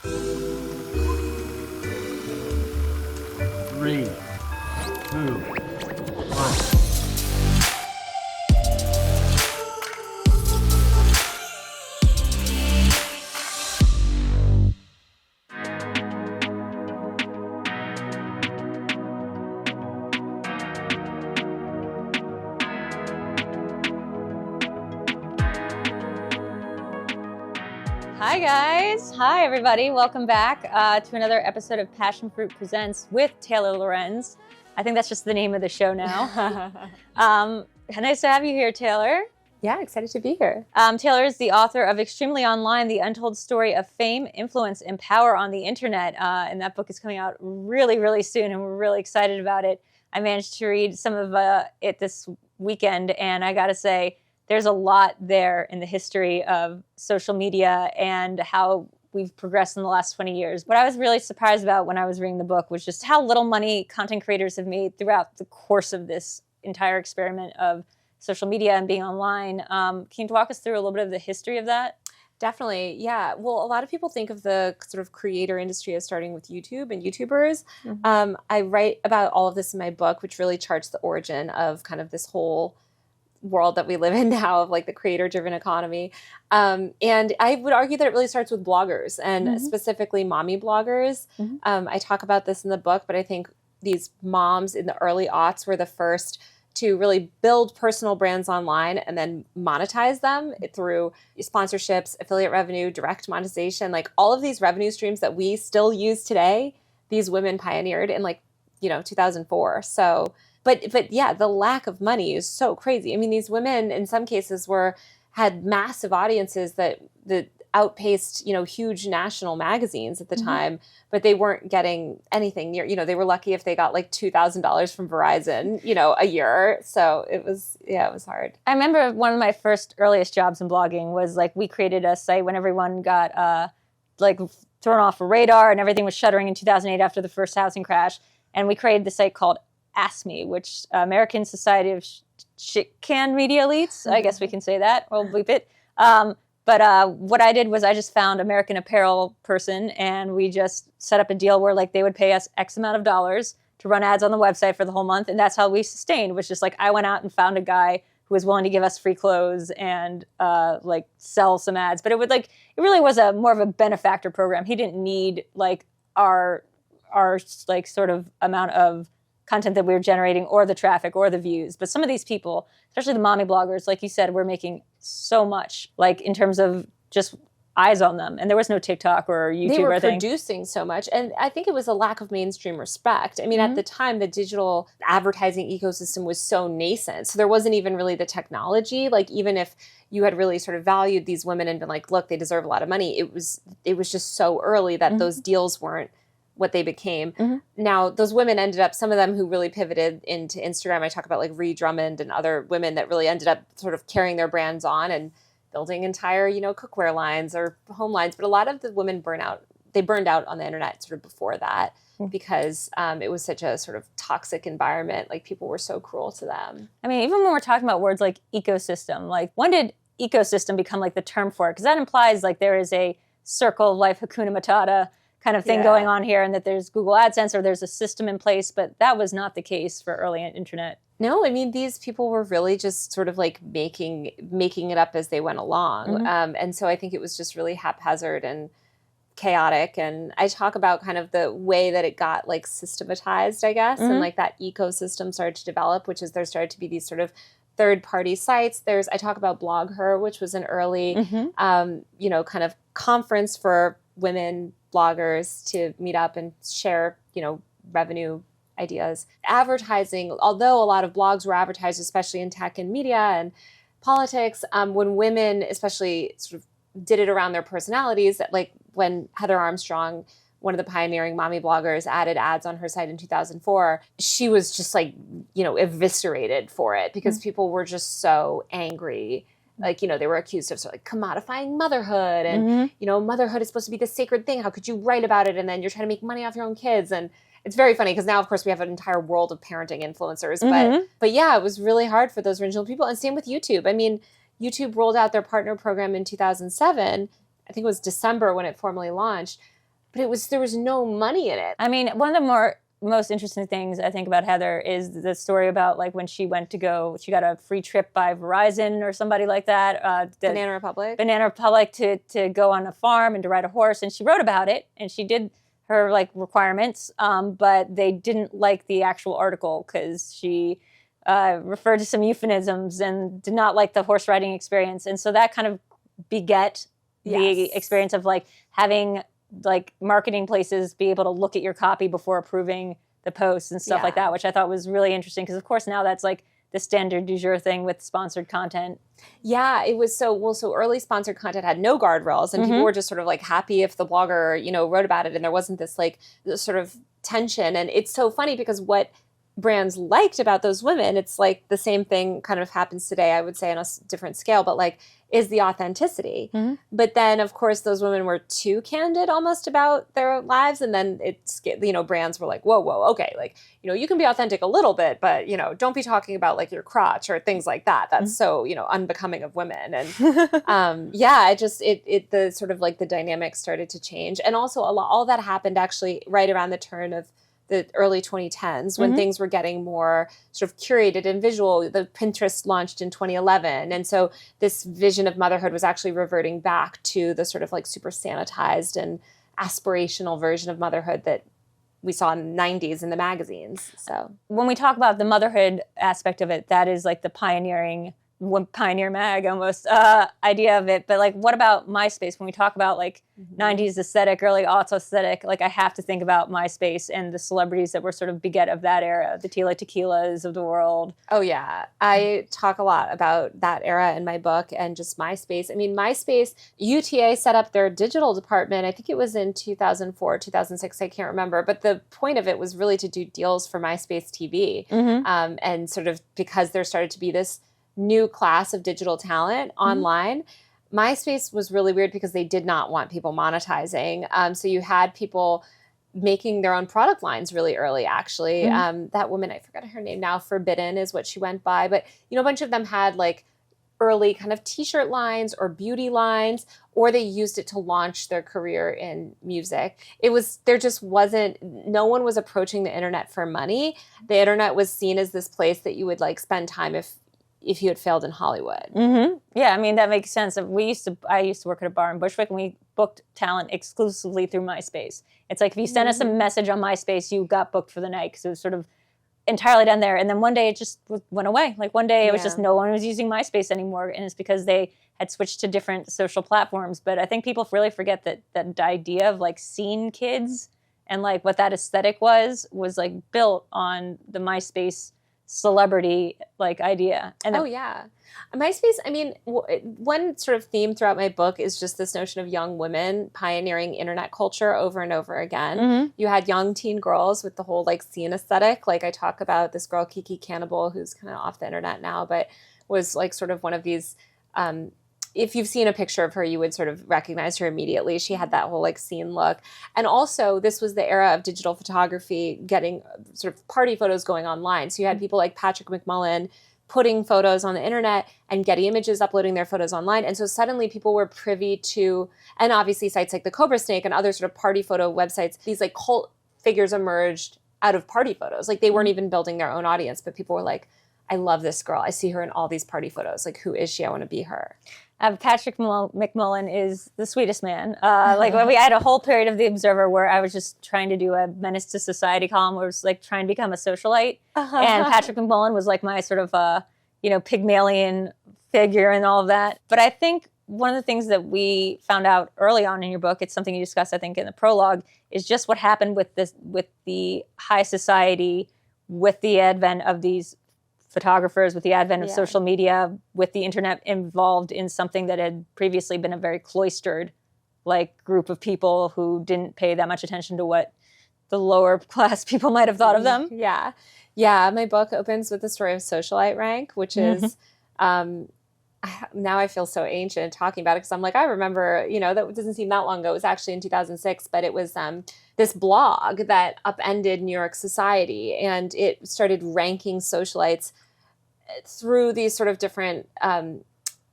3, 2, 1. Hi guys. Hi everybody. Welcome back to another episode of Passionfruit Presents with Taylor Lorenz. I think that's just the name of the show now. Nice to have you here, Taylor. Yeah, excited to be here. Taylor is the author of Extremely Online, The Untold Story of Fame, Influence, and Power on the Internet. And that book is coming out really, really soon, and we're really excited about it. I managed to read some of it this weekend, and I gotta say, there's a lot there in the history of social media and how we've progressed in the last 20 years. What I was really surprised about when I was reading the book was just how little money content creators have made throughout the course of this entire experiment of social media and being online. Can you walk us through a little bit of the history of that? Definitely, yeah. Well, a lot of people think of the sort of creator industry as starting with YouTube and YouTubers. Mm-hmm. I write about all of this in my book, which really charts the origin of kind of this whole world that we live in now of like the creator-driven economy. And I would argue that it really starts with bloggers and specifically mommy bloggers. I talk about this in the book, but I think these moms in the early aughts were the first to really build personal brands online and then monetize them through sponsorships, affiliate revenue, direct monetization, like all of these revenue streams that we still use today, these women pioneered in 2004. So But yeah, the lack of money is so crazy. I mean, these women in some cases had massive audiences that outpaced, huge national magazines at the time, but they weren't getting anything near, they were lucky if they got like $2,000 from Verizon, a year. So it was hard. I remember one of my earliest jobs in blogging was we created a site when everyone got thrown off a radar and everything was shuttering in 2008 after the first housing crash. And we created the site called Ask Me, which American Society of Shit-Can Media Elites, I guess we can say that, we'll bleep it. But what I did was I just found American Apparel person, and we just set up a deal where they would pay us X amount of dollars to run ads on the website for the whole month, and that's how we sustained. It was just I went out and found a guy who was willing to give us free clothes and sell some ads. But it really was more of a benefactor program. He didn't need our sort of amount of content that we were generating or the traffic or the views. But some of these people, especially the mommy bloggers, like you said, were making so much, in terms of just eyes on them. And there was no TikTok or YouTube. They were producing so much. And I think it was a lack of mainstream respect. I mean, at the time, the digital advertising ecosystem was so nascent. So there wasn't even really the technology. Even if you had really sort of valued these women and been look, they deserve a lot of money, it was just so early that those deals weren't what they became. Now, those women ended up, some of them who really pivoted into Instagram, I talk about Ree Drummond and other women that really ended up sort of carrying their brands on and building entire, cookware lines or home lines. But a lot of the women burned out on the internet sort of before that because it was such a sort of toxic environment. People were so cruel to them. I mean, even when we're talking about words like ecosystem, when did ecosystem become the term for it? Because that implies there is a circle of life, Hakuna Matata kind of thing going on here, and that there's Google AdSense or there's a system in place, but that was not the case for early internet. No, I mean, these people were really just sort of making it up as they went along. And so I think it was just really haphazard and chaotic. And I talk about kind of the way that it got systematized, I guess, and that ecosystem started to develop, which is there started to be these sort of third-party sites. I talk about BlogHer, which was an early, kind of conference for women bloggers to meet up and share, revenue ideas. Advertising, although a lot of blogs were advertised, especially in tech and media and politics, when women especially sort of did it around their personalities, when Heather Armstrong, one of the pioneering mommy bloggers, added ads on her site in 2004, she was just eviscerated for it because people were just so angry. They were accused of sort of commodifying motherhood and, motherhood is supposed to be this sacred thing. How could you write about it? And then you're trying to make money off your own kids. And it's very funny because now, of course, we have an entire world of parenting influencers. But yeah, it was really hard for those original people. And same with YouTube. I mean, YouTube rolled out their partner program in 2007. I think it was December when it formally launched. there was no money in it. I mean, one of the most interesting things I think about Heather is the story about like when she got a free trip by Verizon or somebody like that. Banana Republic to go on a farm and to ride a horse. And she wrote about it and she did her like requirements, but they didn't like the actual article because she referred to some euphemisms and did not like the horse riding experience. And so that kind of beget the experience of like having like marketing places be able to look at your copy before approving the posts and stuff like that, which I thought was really interesting because of course now that's like the standard du jour thing with sponsored content. Yeah, it was so early sponsored content had no guardrails and people were just sort of like happy if the blogger, wrote about it and there wasn't this like this sort of tension. And it's so funny because what brands liked about those women, it's like the same thing kind of happens today, I would say on a different scale, but like is the authenticity. But then of course those women were too candid almost about their lives. And then it's, brands were like, whoa, okay. Like, you can be authentic a little bit, but, don't be talking about like your crotch or things like that. That's so, unbecoming of women. And the sort of like the dynamics started to change. And also all that happened actually right around the turn of the early 2010s when things were getting more sort of curated and visual. The Pinterest launched in 2011. And so this vision of motherhood was actually reverting back to the sort of like super sanitized and aspirational version of motherhood that we saw in the 90s in the magazines. So when we talk about the motherhood aspect of it, that is like the pioneer mag almost idea of it. But like, what about MySpace? When we talk about like 90s aesthetic, early aughts aesthetic, like I have to think about MySpace and the celebrities that were sort of beget of that era, the Tila Tequilas of the world. Oh yeah. I talk a lot about that era in my book and just MySpace. I mean, MySpace, UTA set up their digital department. I think it was in 2004, 2006. I can't remember. But the point of it was really to do deals for MySpace TV. And sort of because there started to be this new class of digital talent online. MySpace was really weird because they did not want people monetizing. So you had people making their own product lines really early, actually. That woman, I forgot her name now, Forbidden is what she went by. But, a bunch of them had like early kind of t-shirt lines or beauty lines, or they used it to launch their career in music. There just wasn't, no one was approaching the internet for money. The internet was seen as this place that you would like spend time if you had failed in Hollywood. Yeah, I mean, that makes sense. I used to work at a bar in Bushwick, and we booked talent exclusively through MySpace. It's like if you sent us a message on MySpace, you got booked for the night because it was sort of entirely done there. And then one day it just went away. Like one day it was just no one was using MySpace anymore, and it's because they had switched to different social platforms. But I think people really forget that idea of like scene kids and like what that aesthetic was like built on the MySpace celebrity like idea. And MySpace, I mean, one sort of theme throughout my book is just this notion of young women pioneering internet culture over and over again. You had young teen girls with the whole like scene aesthetic. Like I talk about this girl, Kiki Cannibal, who's kind of off the internet now, but was like sort of one of these, if you've seen a picture of her, you would sort of recognize her immediately. She had that whole like scene look. And also this was the era of digital photography, getting sort of party photos going online. So you had people like Patrick McMullen putting photos on the internet and Getty Images uploading their photos online. And so suddenly people were privy to, and obviously sites like the Cobra Snake and other sort of party photo websites, these like cult figures emerged out of party photos. Like they weren't even building their own audience, but people were like, I love this girl. I see her in all these party photos. Like, who is she? I want to be her. Patrick McMullen is the sweetest man. Like when I had a whole period of The Observer where I was just trying to do a Menace to Society column where I was like trying to become a socialite. And Patrick McMullen was like my sort of, Pygmalion figure and all of that. But I think one of the things that we found out early on in your book, it's something you discuss, I think, in the prologue, is just what happened with the high society, with the advent of these photographers, with the advent of social media, with the internet involved in something that had previously been a very cloistered like group of people who didn't pay that much attention to what the lower class people might have thought of them. Yeah. My book opens with the story of Socialite rank, which is, now I feel so ancient talking about it because I'm like, I remember, that doesn't seem that long ago. It was actually in 2006, but it was this blog that upended New York society, and it started ranking socialites through these sort of different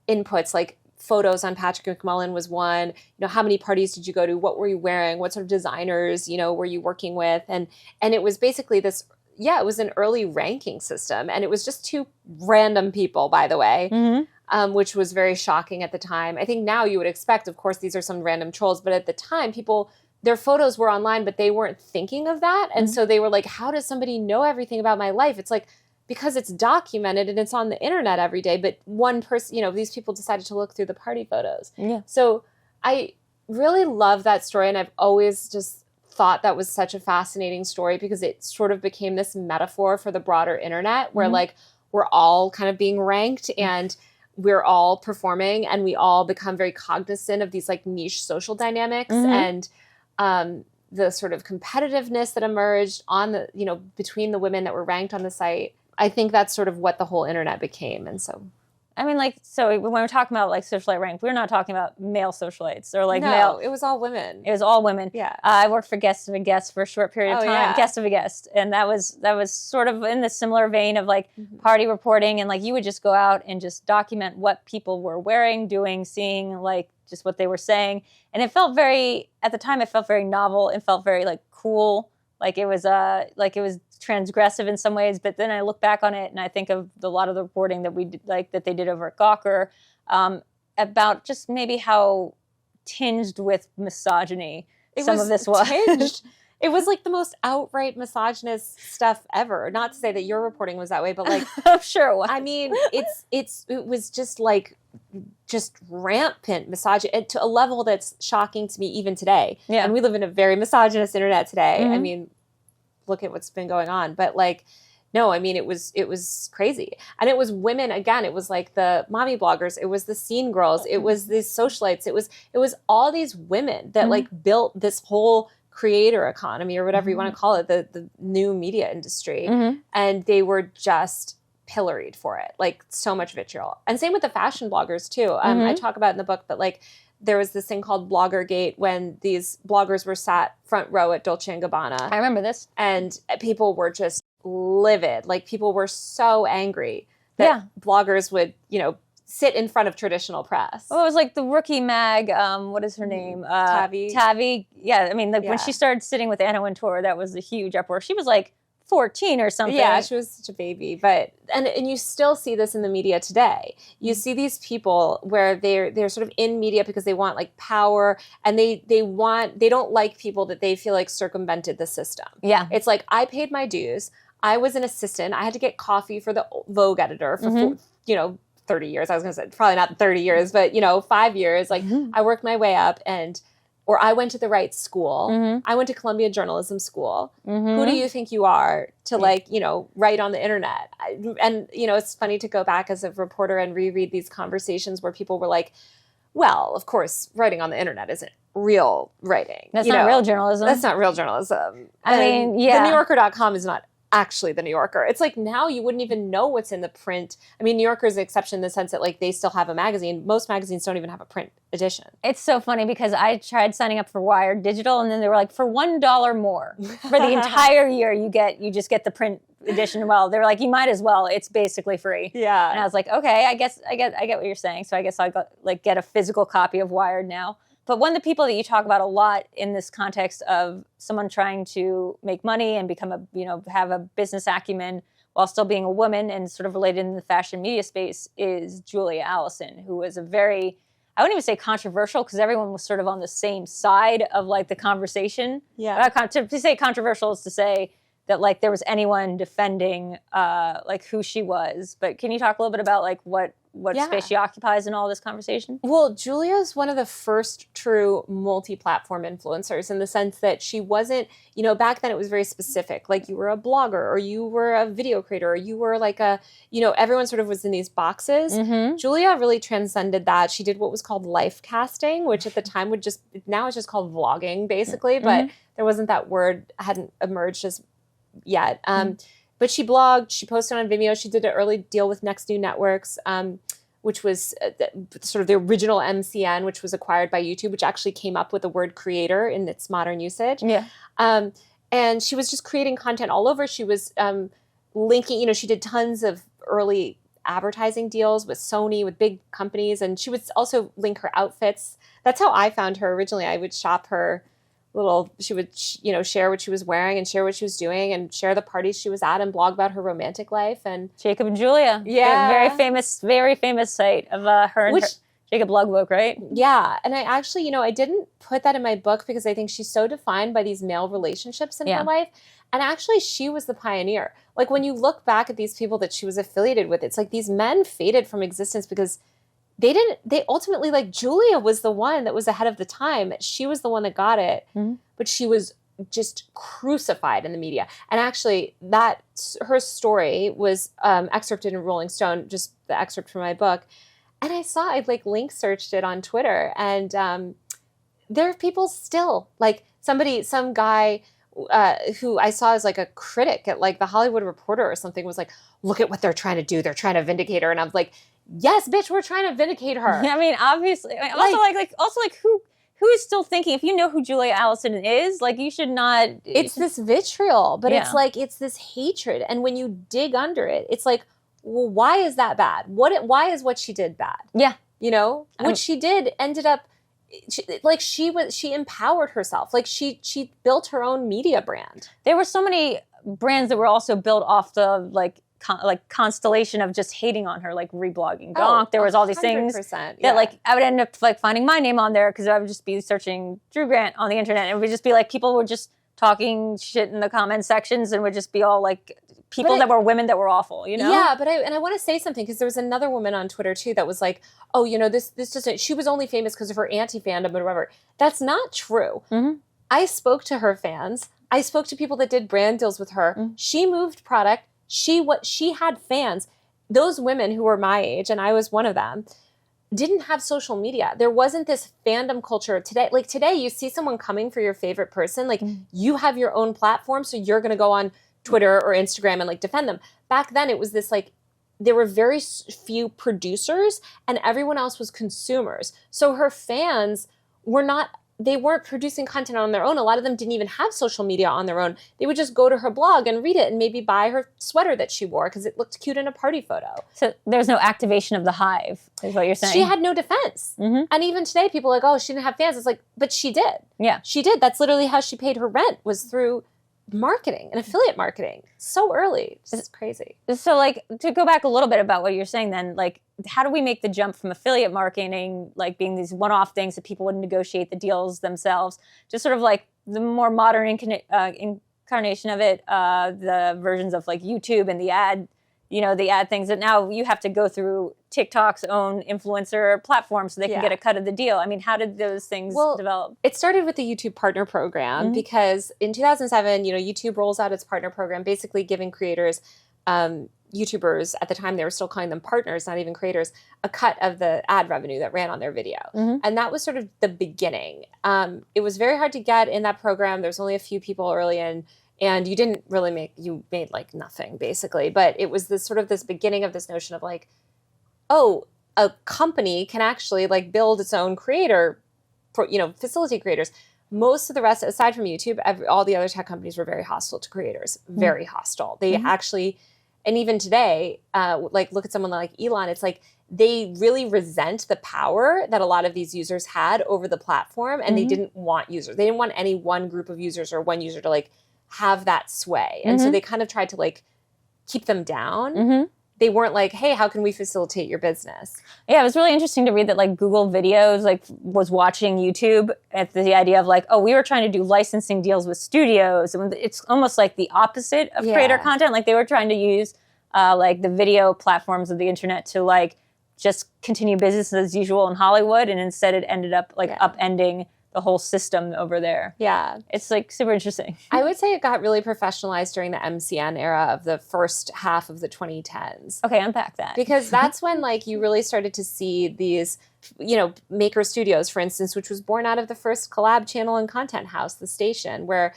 inputs, like photos on Patrick McMullen was one. You know, how many parties did you go to? What were you wearing? What sort of designers, you know, were you working with? And it was basically this, it was an early ranking system. And it was just two random people, by the way, which was very shocking at the time. I think now you would expect, of course, these are some random trolls, but at the time, people, their photos were online, but they weren't thinking of that. And so they were like, how does somebody know everything about my life? It's like, because it's documented and it's on the internet every day, but one person, you know, these people decided to look through the party photos. Yeah. So I really love that story. And I've always just thought that was such a fascinating story because it sort of became this metaphor for the broader internet where like we're all kind of being ranked and we're all performing and we all become very cognizant of these like niche social dynamics and the sort of competitiveness that emerged on the, you know, between the women that were ranked on the site. I think that's sort of what the whole internet became. And so, I mean, like, so when we're talking about like socialite rank, we're not talking about male socialites or like no, it was all women. It was all women. Yeah. I worked for Guest of a Guest for a short period of time. Yeah. Guest of a Guest. And that was sort of in the similar vein of like party reporting. And like, you would just go out and just document what people were wearing, doing, seeing, like just what they were saying. And it felt very, at the time, it felt very novel. It felt very like cool. Like it was transgressive in some ways, but then I look back on it and I think of a lot of the reporting that we did, like that they did over at Gawker, about just maybe how tinged with misogyny some of this was. Tinged. It was like the most outright misogynist stuff ever. Not to say that your reporting was that way, but like I'm sure it was. I mean, it was just like just rampant misogyny to a level that's shocking to me even today. Yeah. And we live in a very misogynist internet today. I mean, look at what's been going on. But like, no, I mean, it was crazy. And it was women, again, it was like the mommy bloggers, it was the scene girls, it was these socialites, it was all these women that like built this whole creator economy or whatever you want to call it, the new media industry. And they were just pilloried for it, like so much vitriol. And same with the fashion bloggers too. I talk about it in the book, but like there was this thing called Bloggergate when these bloggers were sat front row at Dolce & Gabbana. I remember this. And people were just livid. Like people were so angry that bloggers would, you know, sit in front of traditional press. Well, it was like the Rookie Mag, what is her name? Tavi. Yeah, I mean, like when she started sitting with Anna Wintour, that was a huge uproar. She was like 14 or something. Yeah, she was such a baby. But and you still see this in the media today. You see these people where they're sort of in media because they want like power and they don't like people that they feel like circumvented the system. Yeah. It's like I paid my dues. I was an assistant. I had to get coffee for the Vogue editor for 30 years. I was going to say probably not 30 years, but 5 years. Like I worked my way up or I went to the right school. I went to Columbia Journalism School. Who do you think you are to write on the internet? It's funny to go back as a reporter and reread these conversations where people were like, well, of course, writing on the internet isn't real writing. That's not real journalism. That's not real journalism. I mean, yeah. The NewYorker.com is not actually the New Yorker. It's like now you wouldn't even know what's in the print. I mean, New Yorker is an exception in the sense that like they still have a magazine. Most magazines don't even have a print edition. It's so funny because I tried signing up for Wired Digital and then they were like, for $1 more for the entire year, you just get the print edition. Well, they were like, you might as well. It's basically free. Yeah. And I was like, okay, I get what you're saying. So I guess I'll get a physical copy of Wired now. But one of the people that you talk about a lot in this context of someone trying to make money and become have a business acumen while still being a woman and sort of related in the fashion media space is Julia Allison, who was a very, I wouldn't even say controversial because everyone was sort of on the same side of like the conversation. Yeah. To say controversial is to say that like there was anyone defending like who she was. But can you talk a little bit about like what space she occupies in all this conversation? Well, Julia is one of the first true multi-platform influencers in the sense that she wasn't, back then it was very specific. Like you were a blogger or you were a video creator or you were like everyone sort of was in these boxes. Julia really transcended that. She did what was called life casting, which at the time now it's just called vlogging basically, but there wasn't that word, hadn't emerged as yet. But she blogged, she posted on Vimeo, she did an early deal with Next New Networks, which was sort of the original MCN, which was acquired by YouTube, which actually came up with the word creator in its modern usage. Yeah. And she was just creating content all over. She was linking, she did tons of early advertising deals with Sony, with big companies. And she would also link her outfits. That's how I found her originally. I would shop her she would, share what she was wearing and share what she was doing and share the parties she was at and blog about her romantic life. And Jacob and Julia. Yeah. Very famous site of her and Jacob Logbook, right? Yeah. And I actually, I didn't put that in my book because I think she's so defined by these male relationships in her life. And actually, she was the pioneer. Like, when you look back at these people that she was affiliated with, it's like these men faded from existence because they ultimately, like, Julia was the one that was ahead of the time. She was the one that got it, but she was just crucified in the media. And actually, her story was excerpted in Rolling Stone, just the excerpt from my book. And I like link searched it on Twitter, and there are people still, like, some guy who I saw as like a critic at like the Hollywood Reporter or something was like, look at what they're trying to do. They're trying to vindicate her. And I'm like, yes, bitch, we're trying to vindicate her. I mean, obviously. Also, who is still thinking, if you know who Julia Allison is, like, you should not. It's this vitriol, but it's this hatred. And when you dig under it, it's like, well, why is that bad? Why is what she did bad? Yeah. What she did ended up, she empowered herself. Like, she built her own media brand. There were so many brands that were also built off the constellation of just hating on her, like reblogging Donk. There was all these things that like I would end up like finding my name on there because I would just be searching Drew Grant on the internet, and it would just be like people were just talking shit in the comment sections and would just be all like people that were women that were awful, Yeah, but I want to say something because there was another woman on Twitter too that was like, oh, this just she was only famous because of her anti-fandom or whatever. That's not true. Mm-hmm. I spoke to her fans. I spoke to people that did brand deals with her. Mm-hmm. She moved product. She had fans. Those women who were my age, and I was one of them, didn't have social media. There wasn't this fandom culture today. Like today, you see someone coming for your favorite person. Like you have your own platform, so you're going to go on Twitter or Instagram and like defend them. Back then, it was this like there were very few producers, and everyone else was consumers. So her fans weren't producing content on their own. A lot of them didn't even have social media on their own. They would just go to her blog and read it and maybe buy her sweater that she wore because it looked cute in a party photo. So there's no activation of the hive, is what you're saying. She had no defense. Mm-hmm. And even today, people are like, oh, she didn't have fans. It's like, but she did. Yeah. She did. That's literally how she paid her rent, was through marketing and affiliate marketing so early. It's crazy. So like to go back a little bit about what you're saying then, like how do we make the jump from affiliate marketing, like being these one-off things that people would negotiate the deals themselves, to sort of like the more modern incarnation of it, the versions of like YouTube and the ad things that now you have to go through TikTok's own influencer platform so they can get a cut of the deal. I mean, how did those things develop? It started with the YouTube partner program because in 2007, YouTube rolls out its partner program, basically giving creators, YouTubers at the time, they were still calling them partners, not even creators, a cut of the ad revenue that ran on their video. Mm-hmm. And that was sort of the beginning. It was very hard to get in that program. There's only a few people early in. And you didn't really you made like nothing basically, but it was this beginning of this notion of like, oh, a company can actually like build its own facilitate creators. Most of the rest, aside from YouTube, all the other tech companies were very hostile to creators, very hostile. They actually, and even today, like look at someone like Elon, it's like they really resent the power that a lot of these users had over the platform, and they didn't want users. They didn't want any one group of users or one user to like have that sway. And so they kind of tried to like keep them down. Mm-hmm. They weren't like, hey, how can we facilitate your business? Yeah, it was really interesting to read that like Google Videos like was watching YouTube at the idea of like, oh, we were trying to do licensing deals with studios. And it's almost like the opposite of creator content. Like they were trying to use like the video platforms of the internet to like just continue business as usual in Hollywood. And instead it ended up like upending the whole system over there. Yeah. It's like super interesting. I would say it got really professionalized during the MCN era of the first half of the 2010s. Okay, unpack that. Because that's when like you really started to see these, maker studios, for instance, which was born out of the first collab channel and content house, The Station, where,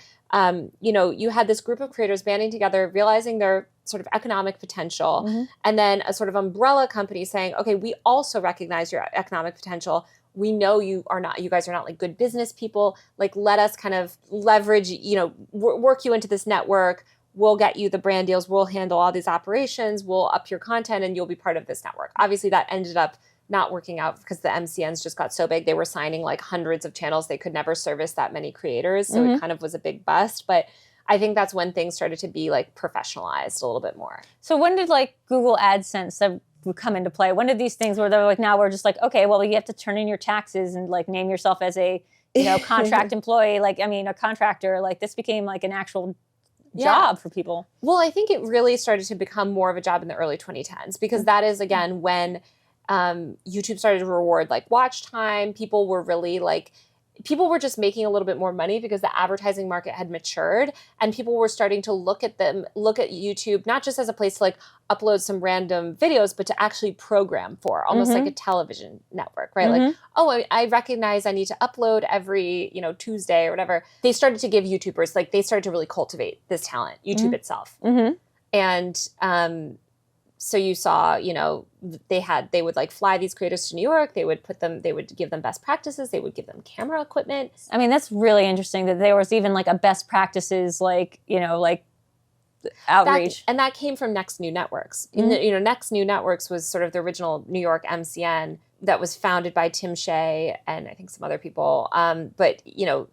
you had this group of creators banding together, realizing their sort of economic potential, and then a sort of umbrella company saying, okay, we also recognize your economic potential. We know you guys are not like good business people. Like, let us kind of leverage, work you into this network. we'll get you the brand deals, we'll handle all these operations, we'll up your content, and you'll be part of this network. Obviously, that ended up not working out because the MCNs just got so big. They were signing like hundreds of channels. They could never service that many creators. So it kind of was a big bust. But I think that's when things started to be like professionalized a little bit more. So when did like Google AdSense come into play? When did these things where they're like, now we're just like, okay, well, you have to turn in your taxes and like name yourself as a, contract employee, a contractor, like this became like an actual job for people. Well, I think it really started to become more of a job in the early 2010s because that is, again, when YouTube started to reward like watch time. People were just making a little bit more money because the advertising market had matured and people were starting to look at YouTube, not just as a place to like upload some random videos, but to actually program for almost like a television network, right? Like, oh, I recognize I need to upload every, Tuesday or whatever. They started to give YouTubers, like they started to really cultivate this talent, YouTube itself. And, so you saw, they would like fly these creators to New York. They would give them best practices. They would give them camera equipment. I mean, that's really interesting that there was even like a best practices, like outreach. And that came from Next New Networks. Next New Networks was sort of the original New York MCN that was founded by Tim Shea and I think some other people. But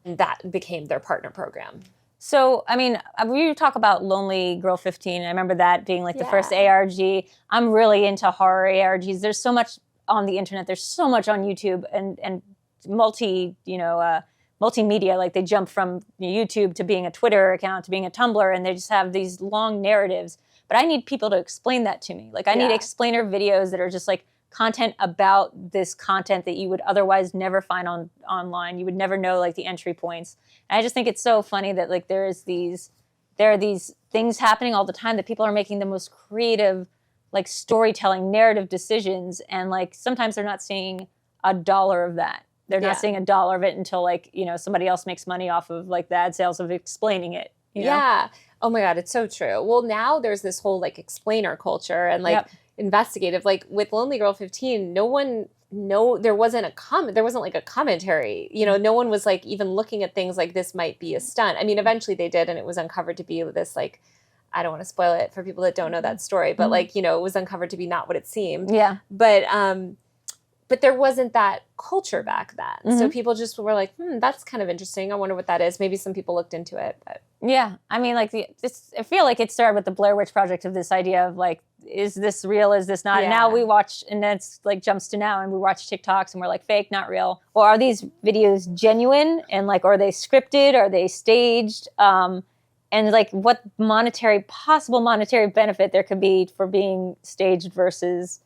that became their partner program. So, I mean, we talk about Lonely Girl 15. I remember that being like the first ARG. I'm really into horror ARGs. There's so much on the internet. There's so much on YouTube and multimedia. Like they jump from YouTube to being a Twitter account to being a Tumblr, and they just have these long narratives. But I need people to explain that to me. Like I need explainer videos that are just like content about this content that you would otherwise never find online. You would never know like the entry points. And I just think it's so funny that like there are these things happening all the time that people are making the most creative like storytelling narrative decisions, and like sometimes they're not seeing $1 of that. They're not seeing $1 of it until like somebody else makes money off of like the ad sales of explaining it. Yeah. Oh my God, it's so true. Well, now there's this whole like explainer culture and like investigative. Like with Lonely Girl 15, there wasn't like a commentary. No one was like even looking at things like this might be a stunt. I mean, eventually they did, and it was uncovered to be this like, I don't want to spoil it for people that don't know that story, but like, it was uncovered to be not what it seemed. Yeah. But there wasn't that culture back then. So people just were like, that's kind of interesting. I wonder what that is. Maybe some people looked into it. But yeah. I mean, like I feel like it started with the Blair Witch Project of this idea of like, is this real? Is this not? Yeah. And now we watch, and then it's like jumps to now, and we watch TikToks and we're like, fake, not real. Or are these videos genuine? And like, are they scripted? Are they staged? And like what possible monetary benefit there could be for being staged versus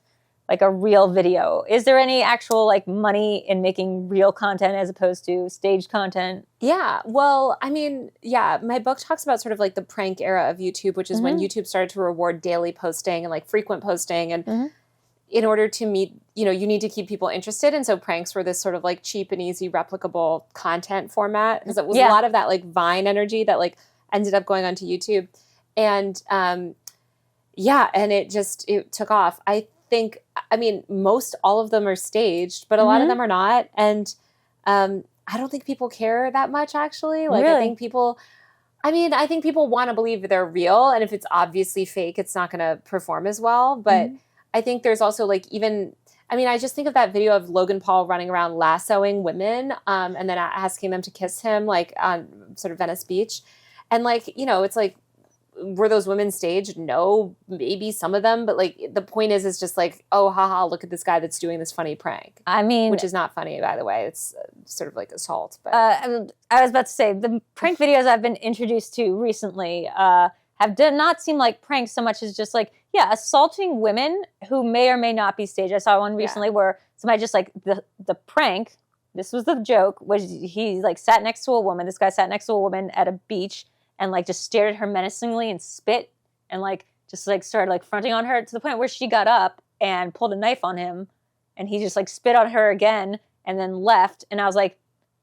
like a real video? Is there any actual like money in making real content as opposed to staged content? Yeah. Well, I mean, my book talks about sort of like the prank era of YouTube, which is when YouTube started to reward daily posting and like frequent posting. And in order to meet, you need to keep people interested. And so pranks were this sort of like cheap and easy replicable content format. Because it was a lot of that like Vine energy that like ended up going onto YouTube. And and it took off. I mean, all of them are staged, but a lot of them are not. And I don't think people care that much, actually. Like, really? I think people want to believe they're real. And if it's obviously fake, it's not going to perform as well. But I think there's also like I just think of that video of Logan Paul running around lassoing women and then asking them to kiss him like on sort of Venice Beach. And like, it's like, were those women staged? No, maybe some of them, but like the point is just like, oh, haha, look at this guy that's doing this funny prank. I mean, which is not funny, by the way. It's sort of like assault. But I was about to say the prank videos I've been introduced to recently did not seem like pranks so much as just like assaulting women who may or may not be staged. I saw one recently where somebody just like the prank. This was the joke. Was he like sat next to a woman? This guy sat next to a woman at a beach. And like just stared at her menacingly and spit and like just like started like fronting on her to the point where she got up and pulled a knife on him, and he just like spit on her again and then left. And I was like,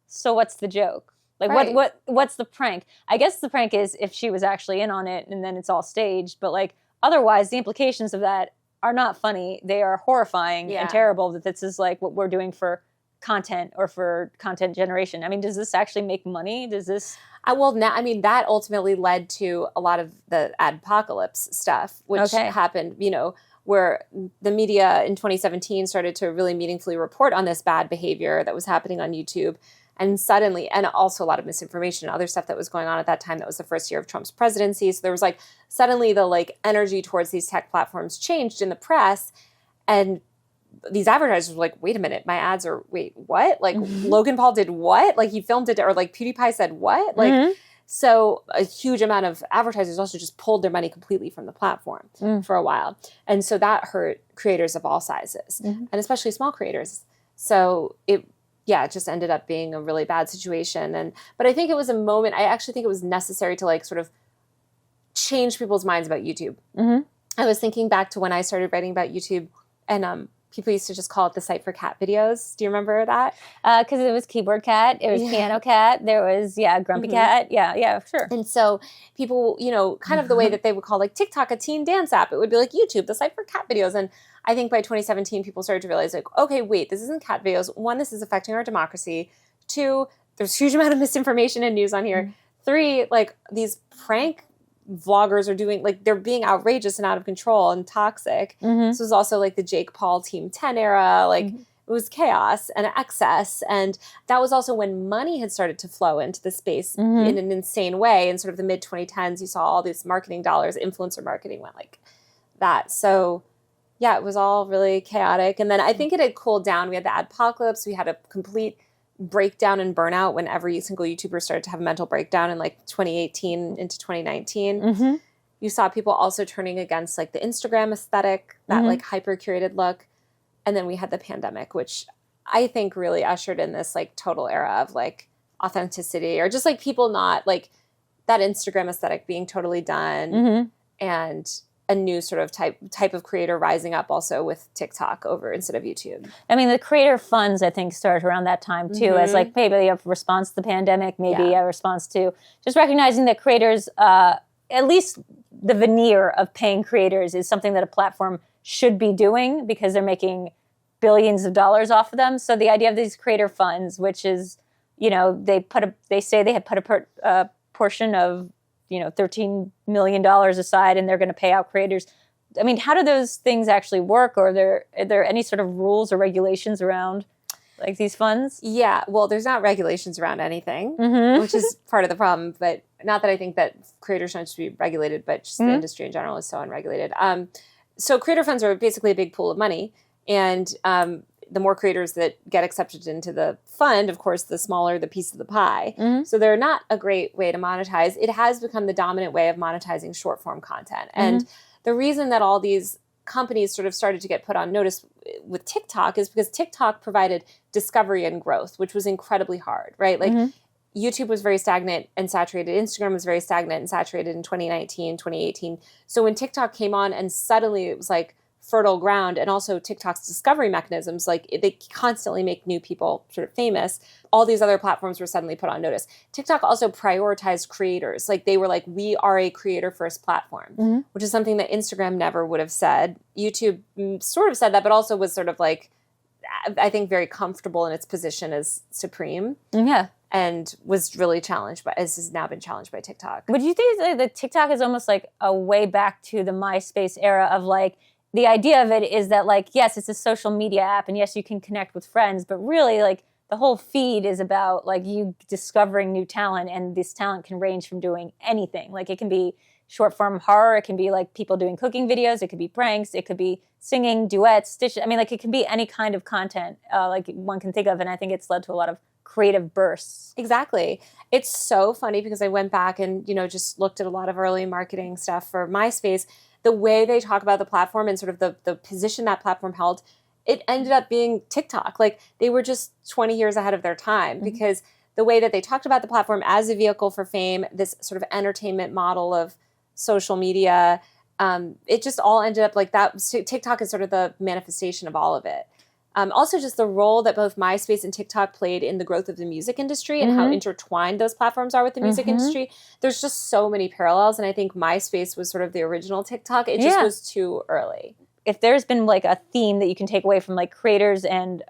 so what's the joke? Like what's the prank? I guess the prank is if she was actually in on it and then it's all staged. But like otherwise the implications of that are not funny. They are horrifying and terrible that this is like what we're doing for content or for content generation. I mean, does this actually make money? Does this? Well, now, I mean, that ultimately led to a lot of the Adpocalypse stuff, which happened, you know, where the media in 2017 started to really meaningfully report on this bad behavior that was happening on YouTube. And suddenly, and also a lot of misinformation and other stuff that was going on at that time. That was the first year of Trump's presidency. So there was like suddenly the like energy towards these tech platforms changed in the press. And these advertisers were like, wait a minute, my ads are, wait, what? Like Logan Paul did what? Like he filmed it, or like PewDiePie said what? Like, so a huge amount of advertisers also just pulled their money completely from the platform for a while. And so that hurt creators of all sizes and especially small creators. So it just ended up being a really bad situation. But I think it was a moment, I actually think it was necessary to like sort of change people's minds about YouTube. I was thinking back to when I started writing about YouTube, and people used to just call it the site for cat videos. Do you remember that? Because it was Keyboard Cat, it was Piano Cat, there was, Grumpy Cat. Yeah, sure. And so people, you know, kind of the way that they would call like TikTok a teen dance app, it would be like YouTube, the site for cat videos. And I think by 2017, people started to realize like, okay, wait, this isn't cat videos. One, this is affecting our democracy. Two, there's a huge amount of misinformation and news on here. Three, like these prank vloggers are doing, like they're being outrageous and out of control and toxic. This was also like the Jake Paul Team 10 era. Like it was chaos and excess. And that was also when money had started to flow into the space in an insane way. In sort of the mid 2010s, you saw all these marketing dollars, influencer marketing went like that. So yeah, it was all really chaotic. And then I think it had cooled down. We had the Adpocalypse. We had a complete breakdown and burnout when every single YouTuber started to have a mental breakdown in like 2018 into 2019. You saw people also turning against like the Instagram aesthetic, that like hyper curated look. And then we had the pandemic, which I think really ushered in this like total era of like authenticity, or just like people not like that Instagram aesthetic being totally done, and a new sort of type of creator rising up also with TikTok over instead of YouTube. I mean, the creator funds, I think, started around that time too, as like maybe a response to the pandemic, maybe a response to just recognizing that creators, at least the veneer of paying creators is something that a platform should be doing because they're making billions of dollars off of them. So the idea of these creator funds, which is, you know, they say they had put a portion of, you know, $13 million aside, and they're going to pay out creators. I mean, how do those things actually work? Or are there any sort of rules or regulations around like these funds? Yeah, well, there's not regulations around anything, which is part of the problem. But not that I think that creators shouldn't be regulated, but just the industry in general is so unregulated. So creator funds are basically a big pool of money. And the more creators that get accepted into the fund, of course, the smaller the piece of the pie. So they're not a great way to monetize. It has become the dominant way of monetizing short form content. And the reason that all these companies sort of started to get put on notice with TikTok is because TikTok provided discovery and growth, which was incredibly hard, right? Like YouTube was very stagnant and saturated. Instagram was very stagnant and saturated in 2019, 2018. So when TikTok came on and suddenly it was like fertile ground, and also TikTok's discovery mechanisms, like they constantly make new people sort of famous. All these other platforms were suddenly put on notice. TikTok also prioritized creators. Like they were like, we are a creator first platform, which is something that Instagram never would have said. YouTube sort of said that, but also was sort of like, I think, very comfortable in its position as supreme. And was really challenged, but has now been challenged by TikTok. Would you think that TikTok is almost like a way back to the MySpace era of like, the idea of it is that, like, yes, it's a social media app, and yes, you can connect with friends, but really, like, the whole feed is about, like, you discovering new talent, and this talent can range from doing anything. Like, it can be short-form horror, it can be, like, people doing cooking videos, it could be pranks, it could be singing, duets, stitches. I mean, like, it can be any kind of content, like, one can think of, and I think it's led to a lot of creative bursts. Exactly. It's so funny because I went back and, you know, just looked at a lot of early marketing stuff for MySpace. The way they talk about the platform and sort of the position that platform held, it ended up being TikTok. Like they were just 20 years ahead of their time because the way that they talked about the platform as a vehicle for fame, this sort of entertainment model of social media, it just all ended up like that. TikTok is sort of the manifestation of all of it. Also just the role that both MySpace and TikTok played in the growth of the music industry and how intertwined those platforms are with the music industry. There's just so many parallels. And I think MySpace was sort of the original TikTok. It just was too early. if there's been like a theme that you can take away from like creators and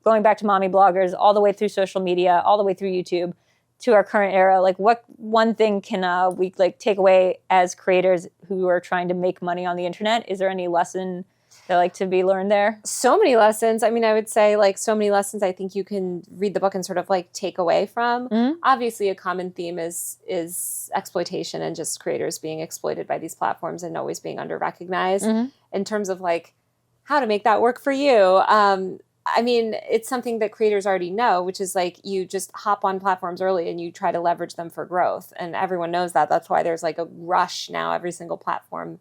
going back to mommy bloggers all the way through social media, all the way through YouTube to our current era, like what one thing can we like take away as creators who are trying to make money on the internet? Is there any lesson that like to be learned there? So many lessons. I mean, I would say like so many lessons I think you can read the book and sort of like take away from. Obviously a common theme is exploitation and just creators being exploited by these platforms and always being under recognized. In terms of like how to make that work for you. I mean, it's something that creators already know, which is like you just hop on platforms early and you try to leverage them for growth. And everyone knows that. That's why there's like a rush now, every single platform,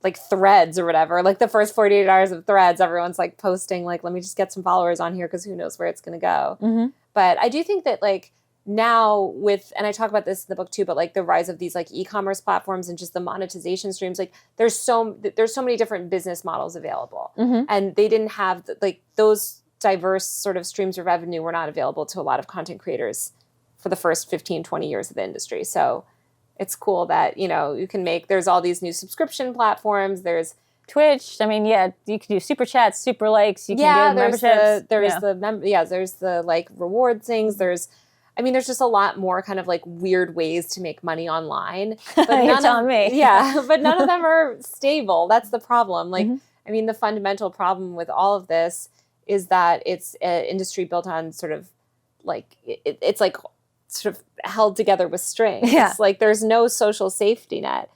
like Threads or whatever, like the first 48 hours of Threads, everyone's like posting, like, let me just get some followers on here because who knows where it's going to go. But I do think that like now with, and I talk about this in the book too, but like the rise of these like e-commerce platforms and just the monetization streams, like there's so many different business models available. And they didn't have like those diverse sort of streams of revenue were not available to a lot of content creators for the first 15, 20 years of the industry. So it's cool that, you know, you can make, there's all these new subscription platforms. There's Twitch. I mean, yeah, you can do super chats, super likes. You can do memberships. There's the like reward things. There's just a lot more kind of like weird ways to make money online. But You're telling me. Yeah, but none of them are stable. That's the problem. Like, I mean, the fundamental problem with all of this is that it's an industry built on sort of like, it's like sort of held together with strings. Like there's no social safety net.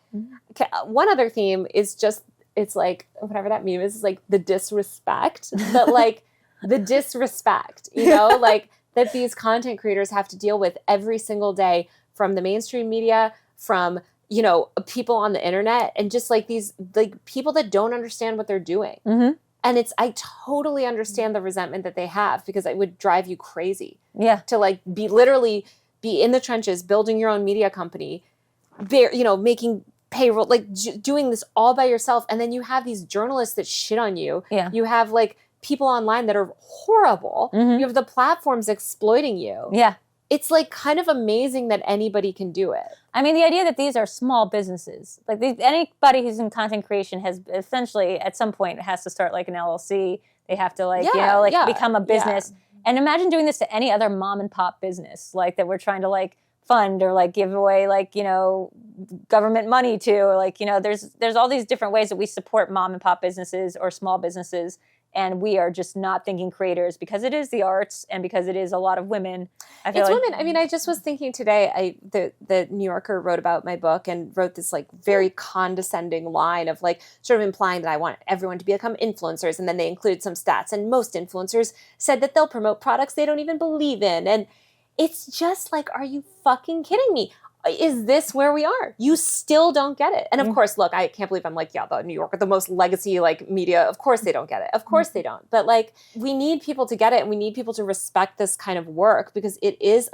One other theme is just, it's like, whatever that meme is like the disrespect, but like the disrespect, you know, like that these content creators have to deal with every single day from the mainstream media, from, you know, people on the internet, and just like these like people that don't understand what they're doing. And I totally understand the resentment that they have, because it would drive you crazy. To like literally be in the trenches, building your own media company, you know, making payroll, like doing this all by yourself. And then you have these journalists that shit on you. You have like people online that are horrible. You have the platforms exploiting you. It's like kind of amazing that anybody can do it. I mean, the idea that these are small businesses, like anybody who's in content creation has essentially at some point has to start like an LLC. They have to like, you know, like become a business. And imagine doing this to any other mom and pop business, like that we're trying to like fund or like give away like, you know, government money to, or like, you know, there's all these different ways that we support mom and pop businesses or small businesses. And we are just not thinking creators because it is the arts and because it is a lot of women. It's women. I mean, I just was thinking today, the New Yorker wrote about my book and wrote this like very condescending line of like sort of implying that I want everyone to become influencers. And then they include some stats. And most influencers said that they'll promote products they don't even believe in. And it's just like, are you fucking kidding me? Is this where we are? You still don't get it. And of course, look, I can't believe I'm like, yeah, the New Yorker, the most legacy like media. Of course they don't get it. Of course they don't. But like, we need people to get it, and we need people to respect this kind of work, because it is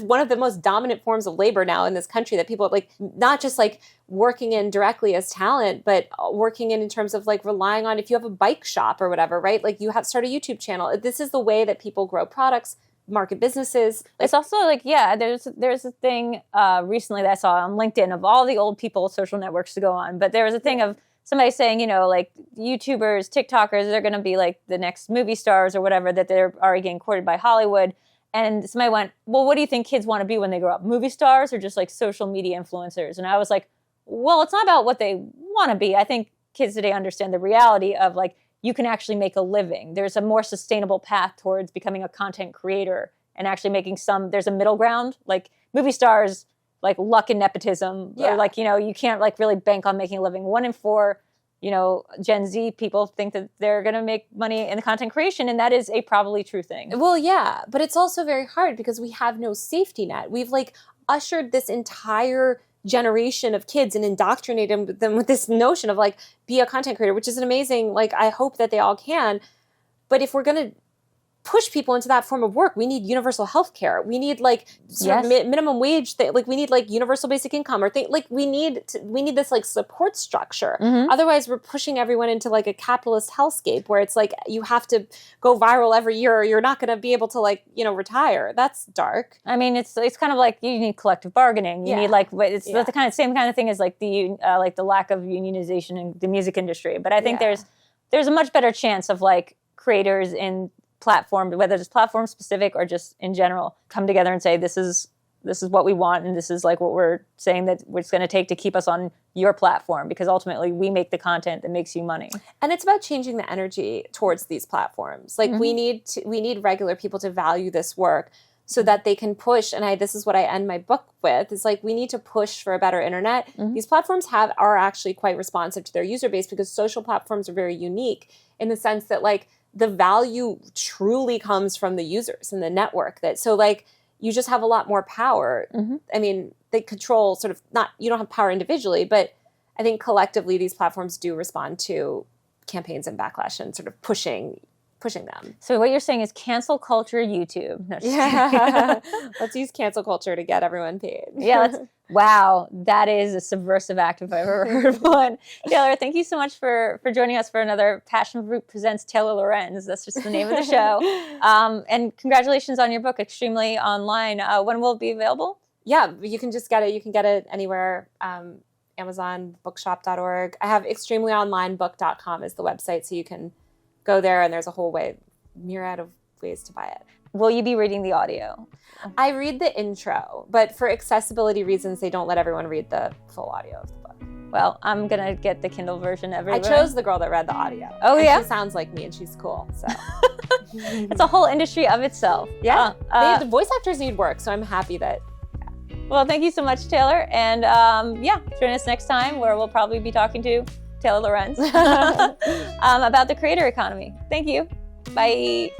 one of the most dominant forms of labor now in this country, that people like not just like working in directly as talent, but working in terms of like relying on, if you have a bike shop or whatever, right? Like you have to start a YouTube channel. This is the way that people grow products, market businesses. It's also like, yeah, there's a thing recently that I saw on LinkedIn of all the old people social networks to go on, but there was a thing of somebody saying, you know, like YouTubers, TikTokers, they're going to be like the next movie stars or whatever, that they're already getting courted by Hollywood. And somebody went, well, what do you think kids want to be when they grow up? Movie stars or just like social media influencers? And I was like, well, it's not about what they want to be. I think kids today understand the reality of like, you can actually make a living. There's a more sustainable path towards becoming a content creator and actually making there's a middle ground. Like movie stars, like luck and nepotism, or like, you know, you can't like really bank on making a living. 1 in 4, you know, Gen Z people think that they're going to make money in the content creation, and that is a probably true thing. Well, yeah, but it's also very hard because we have no safety net. We've like ushered this entire generation of kids and indoctrinated them with this notion of like, be a content creator, which is an amazing, like, I hope that they all can. But if we're going to push people into that form of work. We need universal health care. We need like sort of minimum wage. Like we need like universal basic income or like we need this like support structure. Otherwise we're pushing everyone into like a capitalist hellscape where it's like you have to go viral every year or you're not going to be able to like, retire. That's dark. I mean, it's kind of like you need collective bargaining. You need like, it's the kind of same kind of thing as like the lack of unionization in the music industry. But I think there's a much better chance of like creators in platform, whether it's platform specific or just in general, come together and say, this is what we want, and this is like what we're saying that it's going to take to keep us on your platform, because ultimately we make the content that makes you money. And it's about changing the energy towards these platforms. Like we need regular people to value this work so that they can push. And this is what I end my book with, is like we need to push for a better internet. These platforms are actually quite responsive to their user base, because social platforms are very unique in the sense that like the value truly comes from the users and the network. So like you just have a lot more power. I mean, they control sort of you don't have power individually, but I think collectively these platforms do respond to campaigns and backlash and sort of pushing them. So what you're saying is cancel culture YouTube. No, Let's use cancel culture to get everyone paid. Wow, that is a subversive act if I've ever heard of one. Taylor, thank you so much for joining us for another Passionfruit Presents Taylor Lorenz. That's just the name of the show. And congratulations on your book, Extremely Online. When will it be available? Yeah, you can just get it. You can get it anywhere. Amazon, bookshop.org. I have extremelyonlinebook.com is the website, so you can go there, and there's a whole myriad of ways to buy it. Will you be reading the audio? I read the intro, but for accessibility reasons, they don't let everyone read the full audio of the book. Well, I'm going to get the Kindle version everywhere. I chose the girl that read the audio. Oh, yeah? She sounds like me, and she's cool, so. It's a whole industry of itself. Yeah. The voice actors need work, so I'm happy that. Well, thank you so much, Taylor. And join us next time, where we'll probably be talking to Taylor Lorenz about the creator economy. Thank you. Bye.